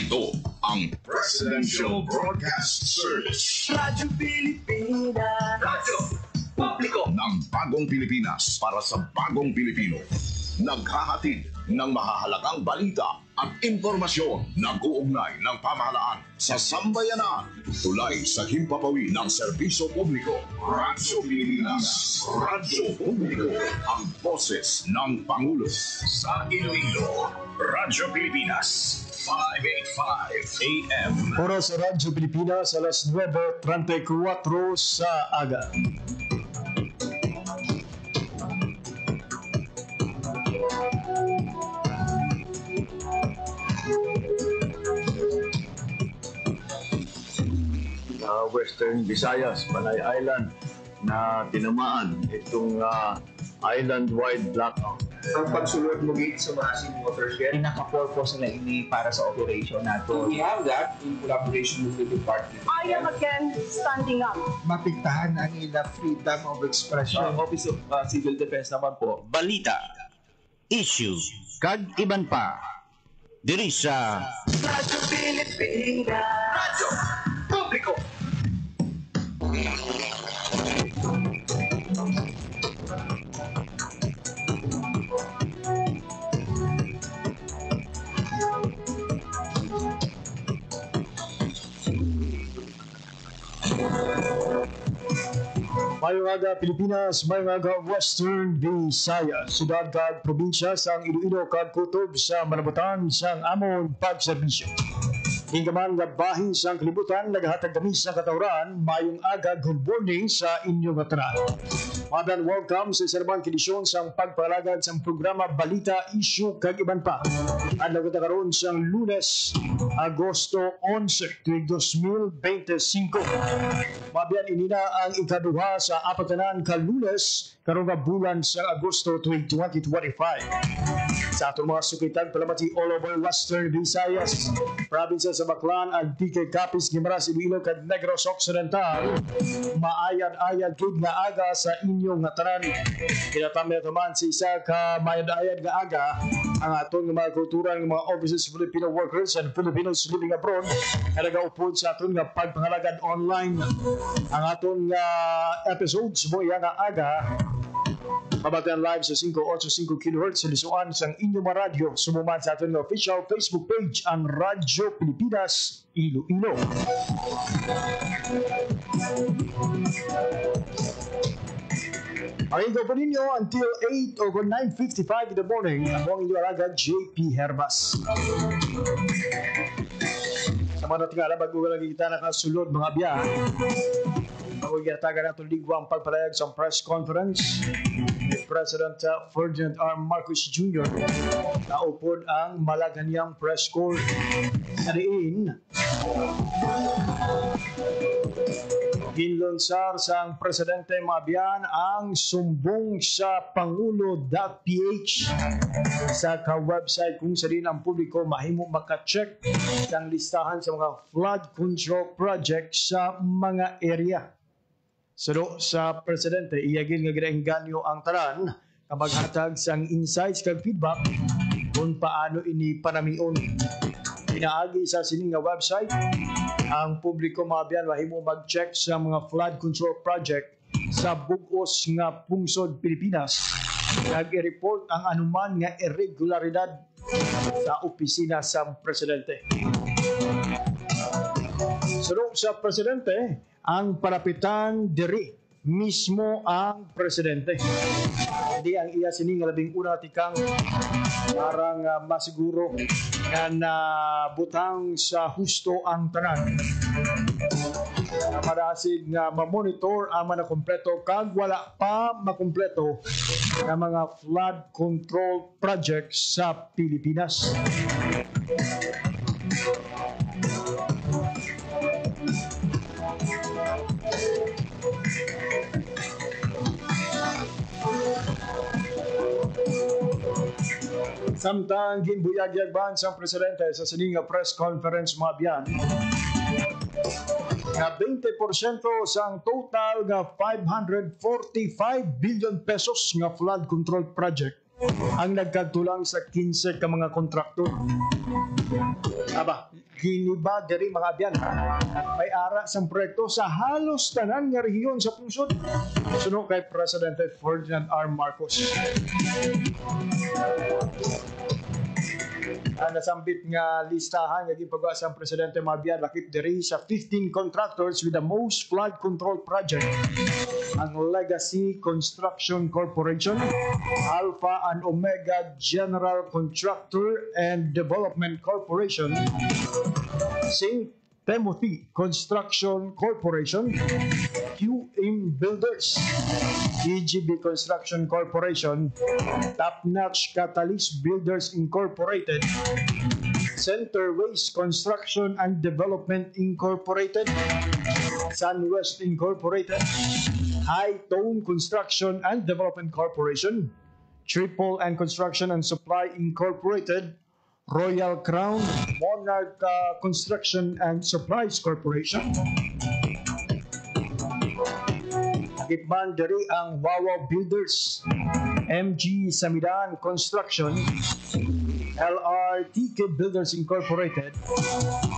Ito ang Presidential Broadcast Service. Radyo Pilipinas. Radyo Publiko ng Bagong Pilipinas para sa Bagong Pilipino. Naghahatid ng mahahalagang balita at impormasyon na uugnay ng pamahalaan sa sambayanan. Tulay sa himpapawi ng serbisyo publiko. Radyo Pilipinas. Radyo Publiko. Ang boses ng Pangulo. Sa Iloilo, Radyo Pilipinas. 585 AM. Oras sa Radyo Pilipinas, alas 9:34 sa aga. Western Visayas, Panay Island na tinamaan itong island-wide blackout. Ang pagsulod mo gate sa Masin Watershed. Pinaka-purpose nila ini para sa operation nato. We have that in collaboration with the department. I am again standing up. Mapigtahan ang ila freedom of expression. Office of Civil Defense naman po. Balita, issue, kag iban pa. Diri sa Radyo Pilipinas. Radyo Publiko. Mayong aga Pilipinas, mayong aga Western Visayas, sudad kag probinsya sang Iloilo kag kutob sa malabutan sang amon pagserbisyo. Hinggaman nga bahin sang kalibutan, naghatag kami sa katawran, mayong aga good morning sa inyong tanan. Madan welcome sa serban kedisyon sang pagpalagad sang programa Balita, Issue kag iban pa. Adlaw kita karon sang Lunes, Agosto 11, 2025. Mabiyan inina ang ikaduha sa apatanan ka Lunes karon nga bulan sa Agosto 2025. Sa atong mga sukitan palamati all over Western Visayas, province sa Baclan ag PK Capiz, Guimaras, Iloilo kag Negros Occidental, maayad-ayad gid nga aga sa inyong tanan. Kinatami naman sa isa ka maayad-ayad nga aga ang atong mga kultura ng mga overseas Filipino workers and Filipinos living abroad nga nagaupod sa aton nga pagpangalagad online. Ang aton nga episodes mo nga aga mabatian live sa 585 kHz sa lisuan sang inyong mga radyo. Sumuman sa ating official Facebook page ang Radyo Pilipinas Iloilo. Ang ito po ninyo until 8 o 9:55 in the morning. Ako ang inyong alagad, JP Herbas. Sa mga natingala, bago ka lagi kita nakasulod mga biya. Ako ginatagan natin ligwang pagpalayag sa press conference ni President Ferdinand R. Marcos Jr. na upod ang Malacanang Press Corps. Nariin, ginlunsar sang Presidente Mabian ang sumbong sa Pangulo.ph sa ka-website kung sa rin ang publiko mahimo makacheck ng listahan sa mga flood control project sa mga area. Sado sa Presidente, iyagin nga ginaengganyo ang tanan na maghatag sang insights kag feedback kung paano ini panamion. Pinaagi sa sining nga website, ang publiko mabiyan mahimo mag-check sa mga flood control project sa bugos nga pungsod Pilipinas. Nag-report ang anuman nga irregularidad sa opisina sa Presidente. Sado sa Presidente, ang parapitan diri mismo ang Presidente. Hindi ang iya sining labing una tikang parang masiguro na butang sa husto ang tanan. Marasig nga mamonitor ang mga kompleto kag wala pa makompleto ng mga flood control projects sa Pilipinas. Samtang ginbuyag-yagban sa Presidente sa sining press conference mabiyan nga 20% sang total nga 545 billion pesos nga flood control project ang nagkagtulang sa 15 ka mga kontraktor. 15 giliba diri mga abyan. May ara sang proyekto sa halos tanan nga rehiyon sa pungsod. Suno kay Presidente Ferdinand R. Marcos. Nasambit nga listahan nga gipagawa sa Presidente Mabian lakip diri sa 15 contractors with the most flood control project. Ang Legacy Construction Corporation, Alpha and Omega General Contractor and Development Corporation, St. Timothy Construction Corporation, QM Builders, EGB Construction Corporation, Top Notch Catalyst Builders Incorporated, Centerways Construction and Development Incorporated, SunWest Incorporated, High Tone Construction and Development Corporation, Triple and Construction and Supply Incorporated, Royal Crown, Monarch Construction and Supplies Corporation. Gitman diri ang Wawa Builders, MG Samidan Construction, LRTK Builders Incorporated,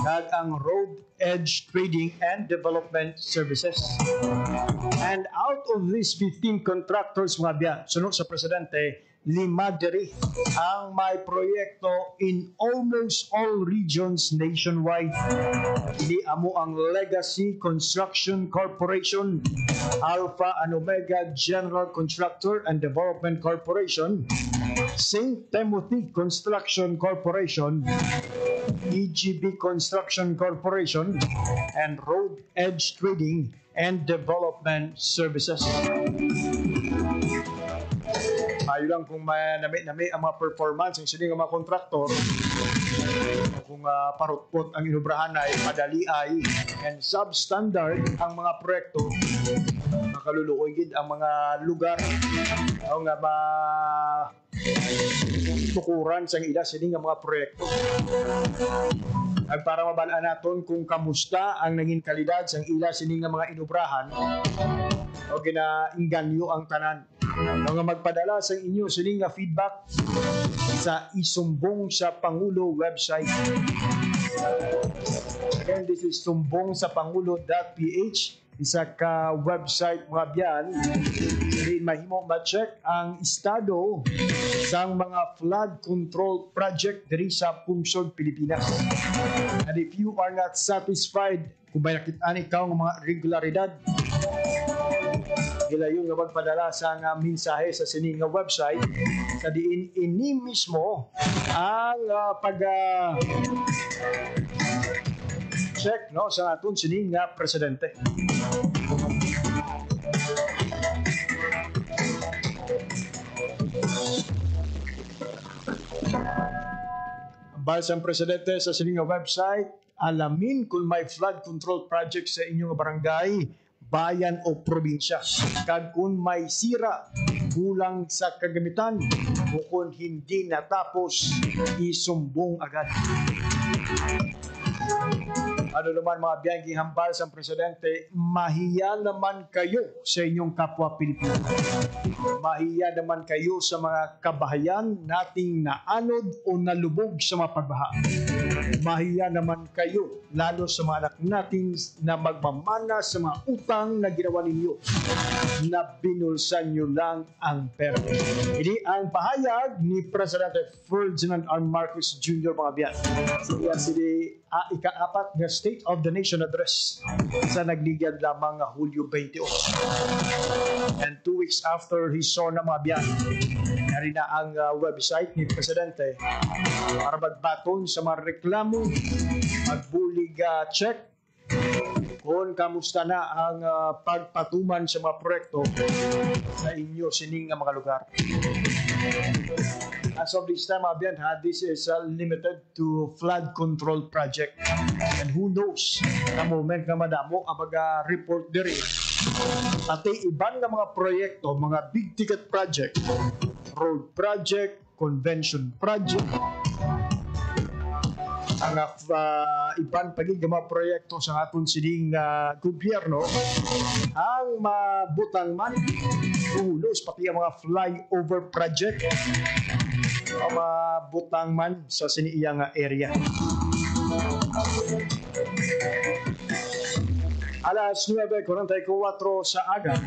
kag ang Road Edge Trading and Development Services. And out of these 15 contractors mga biyan, sunod sa Presidente, 5 diri ang may proyekto in almost all regions nationwide. Hindi amo ang Legacy Construction Corporation, Alpha and Omega General Contractor and Development Corporation, St. Timothy Construction Corporation, EGB Construction Corporation, and Road Edge Trading and Development Services. Mayo lang kung nami ang mga performance ng sining mga kontraktor, kung parutpot ang inubrahan ay madali ay and substandard ang mga proyekto, makaluluoy gid ang mga lugar o nga tukuran sa ila sining mga proyekto. Ay para mabalaan naton kung kamusta ang naging kalidad sa ila sining mga inubrahan o ginainganyo ang tanan. Mga magpadala sa inyo sining nga feedback sa isumbong sa Pangulo website. Again, this is sumbongsapangulo.ph, isa ka website mga biyan. Hindi mahimo ma-check ang estado sa mga flood control project diri sa Pungsod, Pilipinas. And if you are not satisfied kung may nakitaan ikaw ng mga regularidad, gilayon nga magpadala sa nga mensahe sa sining nga website sa diin ini mismo ang check no sa aton sining nga Presidente. Base ang Presidente sa sining nga website, alamin kung may flood control project sa inyong barangay, bayan o probinsya. Kag kung may sira, kulang sa kagamitan, o kung hindi natapos, isumbong agad. Ano naman mga biyangking hambal sa Presidente, mahiya naman kayo sa inyong kapwa Pilipino. Mahiya naman kayo sa mga kabahayan nating naanod o nalubog sa mga pagbaha. Mahiya naman kayo lalo sa mga anak natin na magmamana sa mga utang na ginawa ninyo na binulsan nyo lang ang pera. Ini ang pahayag ni Presidente Ferdinand R. Marcos Jr. mga biyan. Sili ika-4 na State of the Nation Address sa nagligyan lamang Hulyo 28. And 2 weeks after he saw na mga biyan, nari na ang website ni Presidente para magbaton sa mga reklamo, magbulig check kung kamusta na ang pagpatuman sa mga proyekto sa inyo sining mga lugar. As of this time, this is limited to flood control project. And who knows, na moment nga madamo ang report diri. Pati ibang nga mga proyekto, mga big ticket project, road project, convention project, ang ibang pagig nga mga proyekto sa aton sining gobyerno, ang mabutang man, ulos pati ang mga flyover project, ang mabutang man sa siniyang area. Alas 9:44 sa aga.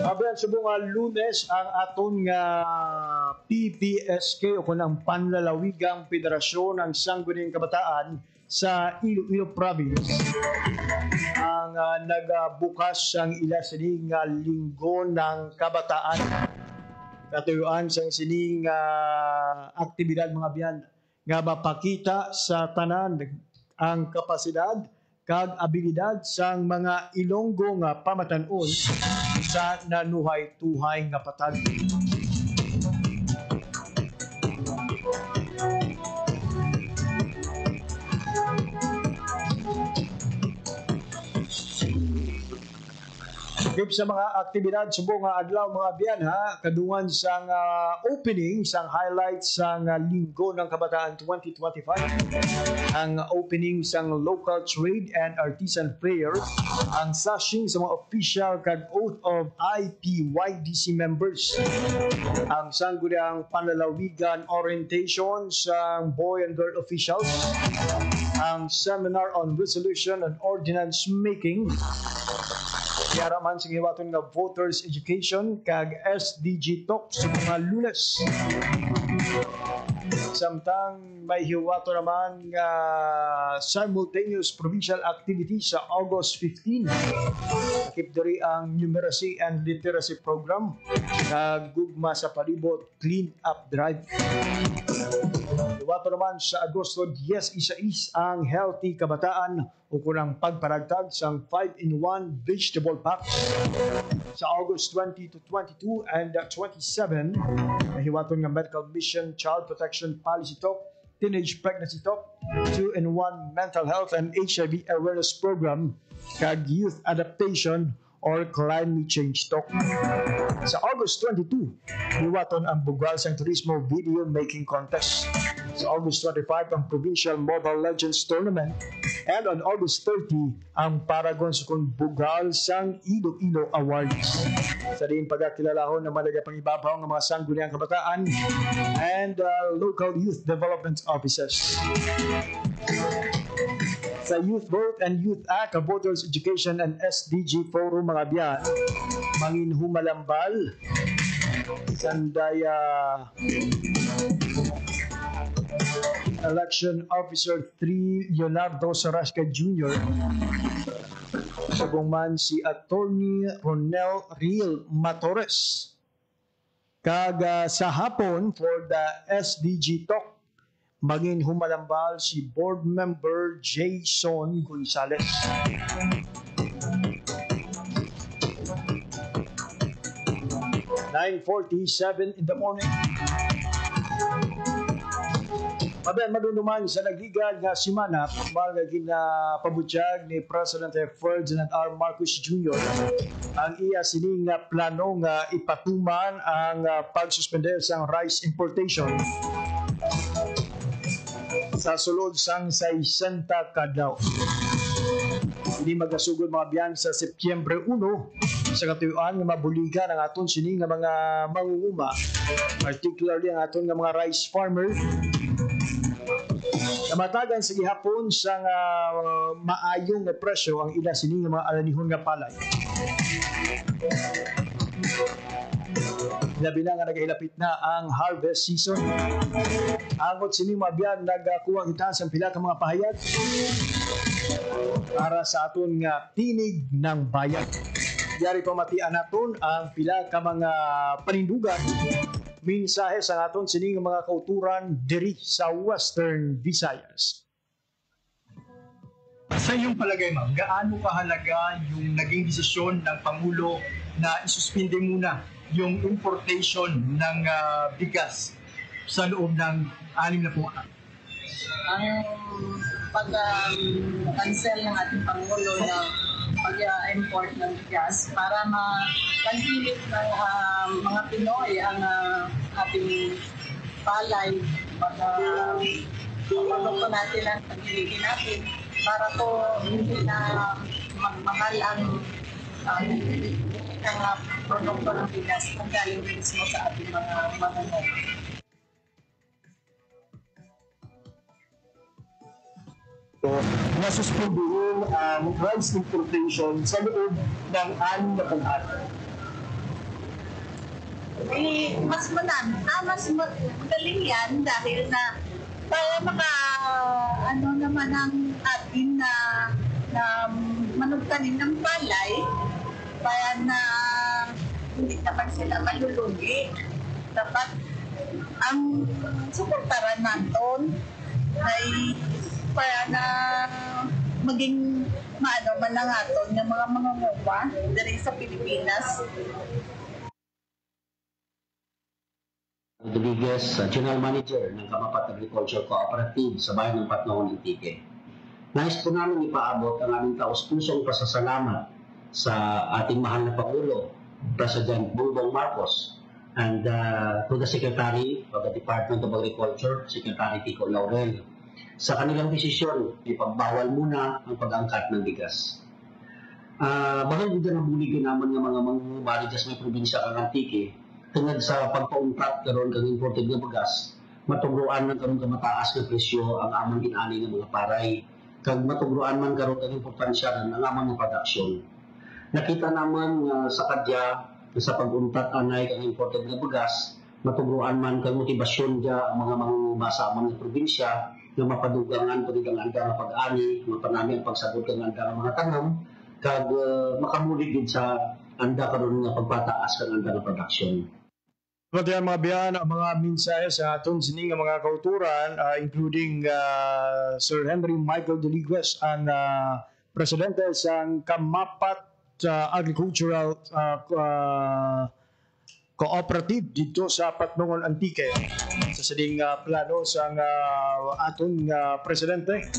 Aben subong nga Lunes ang aton nga PPSK o kunang Panlalawigang Federasyon ng Sangguniang Kabataan sa Iloilo Province ang nagbukas ang ila sining linggo ng kabataan. Katuyuan sa sining aktibidad mga biyan nga mapakita sa tanan ang kapasidad kag abilidad sang mga Ilonggo nga pamatan-on sa nanuhay-tuhay nga patag. Kip sa mga aktibidad subong nga adlaw mga biyan ha, kadungan sang opening sang highlights sang Linggo ng Kabataan 2025. Ang opening sang local trade and artisan fair, ang sashing sa mga official kag oath of IPYDC members, ang sangguniang panlalawigan orientation sang boy and girl officials, ang seminar on resolution and ordinance making, yaraman sa giwaton nga voters education kag SDG talk sa mga Lunes. Samtang may hiwato naman nga simultaneous provincial activity sa August 15. Nakip diri ang numeracy and literacy program kag gugma sa palibot clean up drive. Hiwato naman sa Agosto 10 isa-is ang healthy kabataan o kunang pagparagtag sang 5-in-1 vegetable pack. Sa August 20 to 22 and 27, nahiwaton nga medical mission, child protection policy talk, teenage pregnancy talk, 2-in-1 mental health and HIV awareness program, kag youth adaptation or climate change talk. Sa August 22, hiwaton ang Bugal sang Turismo Video Making Contest. Sa August 25, ang Provincial Mobile Legends Tournament. And on August 30, ang Paragon Sukun Bugal sang Iloilo Awards. Sa rin pagkakilalaho ng mga pangibabaw ng mga sangguniang kabataan and local youth development officers. Sa Youth Vote and Youth Act, Voters Education and SDG Forum mga biyan, mangin humalambal, Sandaya Election Officer 3 Leonardo Sarasca Jr. Sabong man si Attorney Ronel Riel Matores. Kaga sa hapon for the SDG Talk, maging humalambal si Board Member Jason Gonzalez. (9:47 in the morning). Maben madunduman sa nagligad nga simana mga ginapabutyag ni President Ferdinand R. Marcos Jr. ang iya sining plano nga ipatuman ang pagsuspender sang rice importation sa sulod sang 60 kadlaw. Hindi magasugod mga biyan sa Setyembre 1 sa katuyuan nga mabuligan ang aton sining nga mga mangunguma, particularly ang aton nga mga rice farmer. Namatagan sa gihapon sa maayong nga presyo ang ila sining nga mga alanihon nga palay. Labi na nga nagahilapit na ang harvest season. Angot sining mga biyan nagkuha kita sa pila ka mga pahayag para sa aton nga tinig ng bayan. Yari pamatian naton ang pila ka mga panindugan, mensahe sa aton sining mga kauturan diri sa Western Visayas. Sa iyong palagay, ma'am, gaano kahalaga yung naging desisyon ng Pangulo na isuspinde muna yung importation ng bigas sa loob ng 6 na buwan? Ang pag-cancel ng ating Pangulo ng pag-import ng bigas para ma-contribute ng mga Pinoy ang ating palay, pag-produkto natin ang pagiging natin para po hindi na magmahal ang mga produkto ng bigas ang galing mismo sa ating mga manunod. Nasuspindihin ang rice importation sa loob ng 6 na pag-ata. Mas magaling yan dahil na para naman ang atin na manugtanim ng palay para na hindi naman sila malulugi. Dapat ang suportaran natin ay para na maging man ang aton ng mga mangungupa diri sa Pilipinas. Rodriguez, General Manager ng Kamapat Agriculture Cooperative sa bayan ng Patnongon, Antique. Nais po namin ipaabot ang aming taus-pusong pasasalamat sa ating mahal na Pangulo, President Bongbong Marcos, and to the Secretary of the Department of Agriculture, Secretary Kiko Laurel, sa kanilang desisyon ipagbawal muna ang pag-angkat ng bigas. Bahal din nabuligin naman ng mga mangungumbari sa may probinsya ng Antique, tungod sa pagpaungkat karon kang imported nga bigas, matugruan man karon ka mataas nga presyo ang among ginani nga mga paray, kag matugruan man karon kang importansya ng among production. Nakita naman sa kadya sa pag-untat anay kang imported nga bigas, matugruan man kang motibasyon dia ang mga mangungumbasa among probinsya nga mapadugangan pud ang anda nga pag-ani, mapanami ang pagsagod kang anda nga mga tanom, kag makamulig gid sa anda karon nga pagpataas kang anda nga production. Pati mga biyan, ang mga mensahe sa aton sining mga kauturan, including Sir Henry Michael Deligues, ang presidente sa Kamapat Agricultural Cooperative dito sa Patnongon, Antique. Sa sining plano sa aton presidente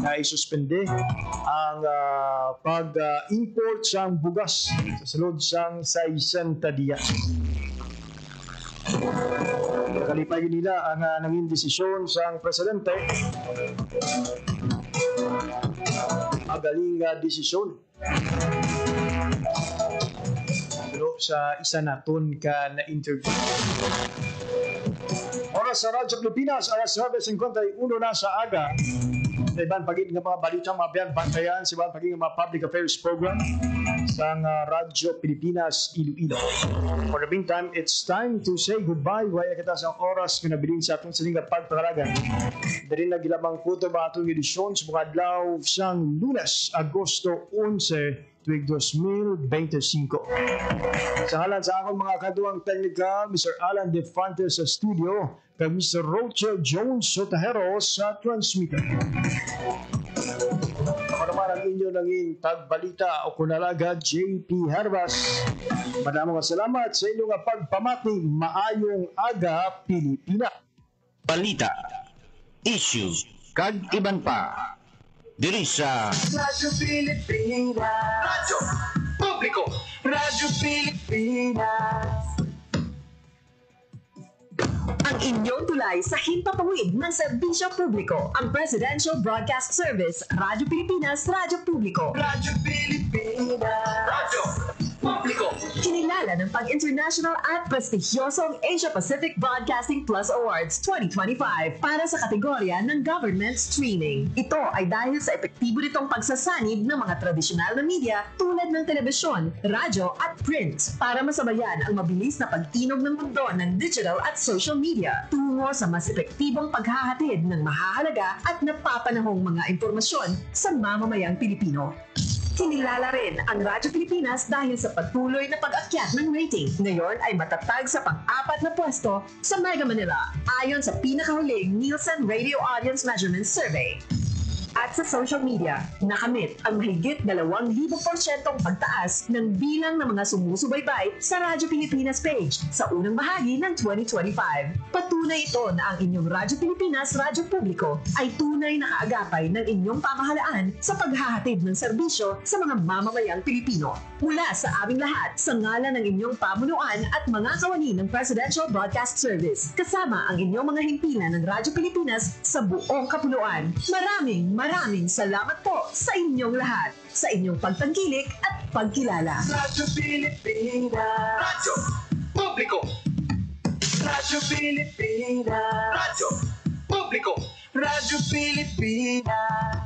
na isuspende ang pag-import sa bugas sa sulod sang 60 dias. Kalipay nila ang nanging desisyon sa presidente. Magaling desisyon. Pero sa isa naton ka na interview. Oras sa Radyo Pilipinas, alas 9:51 na sa aga. Sa ibang pagiging ng mga balitang mga bantayan, sa ibang pagiging mga public affairs program sa Radyo Pilipinas, Iloilo. For the meantime, it's time to say goodbye. Waya kita sa oras na nabiling sa atong sininga pagpakalagan. Dari na gilamang kuto ba atong edisyon sa mga adlaw sang Lunes, Agosto 11, tuig 2025. Sa ngalan sa akong mga kaduang teknika, Mr. Alan De Fantes sa studio, kag Mr. Rochelle Jones Sotahero sa transmitter. Ako naman ang inyo nanging tagbalita o kunalaga JP Herbas. Maraming salamat sa inyong pagpamati. Maayong aga, Pilipinas. Balita, issues, kag iban pa. Diri sa Radyo Pilipinas. Radyo Publiko. Radyo Pilipinas. Ang inyong tulay sa himpapawid ng serbisyo publiko, ang Presidential Broadcast Service, Radyo Pilipinas, Radyo Publiko. Radyo Pilipinas. Radyo Publiko. Kinilala ng pag-international at prestigyosong Asia Pacific Broadcasting Plus Awards 2025 para sa kategorya ng Government Streaming. Ito ay dahil sa epektibo nitong pagsasanib ng mga tradisyonal na media tulad ng telebisyon, radyo at print para masabayan ang mabilis na pag-inog ng mundo ng digital at social media tungo sa mas epektibong paghahatid ng mahahalaga at napapanahong mga impormasyon sa mamamayang Pilipino. Kinilala rin ang Radyo Pilipinas dahil sa patuloy na pag-akyat ng rating. Ngayon ay matatag sa pang-4 na pwesto sa Mega Manila ayon sa pinakahuling Nielsen Radio Audience Measurement Survey. At sa social media, nakamit ang mahigit 2,000% pagtaas ng bilang ng mga sumusubaybay sa Radyo Pilipinas page sa unang bahagi ng 2025. Patunay ito na ang inyong Radyo Pilipinas Radyo Publiko ay tunay na kaagapay ng inyong pamahalaan sa paghahatid ng serbisyo sa mga mamamayang Pilipino. Mula sa aming lahat, sa ngalan ng inyong pamunuan at mga kawani ng Presidential Broadcast Service, kasama ang inyong mga himpilan ng Radyo Pilipinas sa buong kapuluan. Maraming Maraming salamat po sa inyong lahat, sa inyong pagtangkilik at pagkilala. Radyo Pilipinas. Radyo Publiko. Radyo Pilipinas. Radyo Publiko. Radyo Pilipinas.